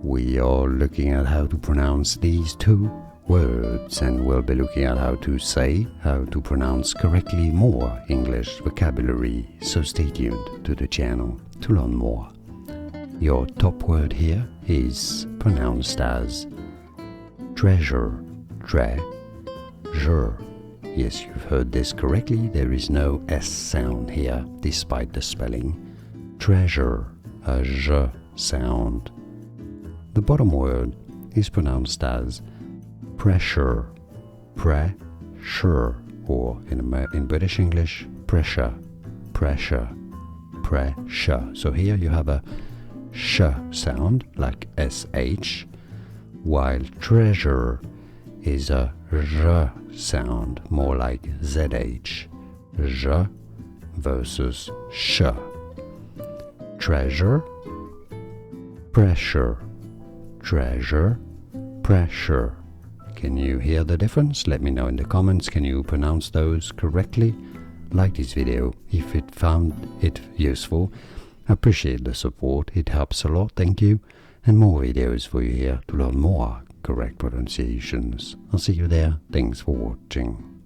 We are looking at how to pronounce these two words, and we'll be looking at how to say, how to pronounce correctly more English vocabulary, so stay tuned to the channel to learn more. Your top word here is pronounced as treasure, treasure. Yes, you've heard this correctly, there is no S sound here, despite the spelling. Treasure, a J sound. The bottom word is pronounced as pressure, pressure, or in British English, pressure, pressure, pressure. So here you have a sh sound, like SH, while treasure is a R sound, more like ZH. J versus sh. Treasure, pressure, treasure, pressure. Can you hear the difference? Let me know in the comments. Can you pronounce those correctly? Like this video if it found it useful. Appreciate the support, it helps a lot, thank you. And more videos for you here to learn more correct pronunciations. I'll see you there. Thanks for watching.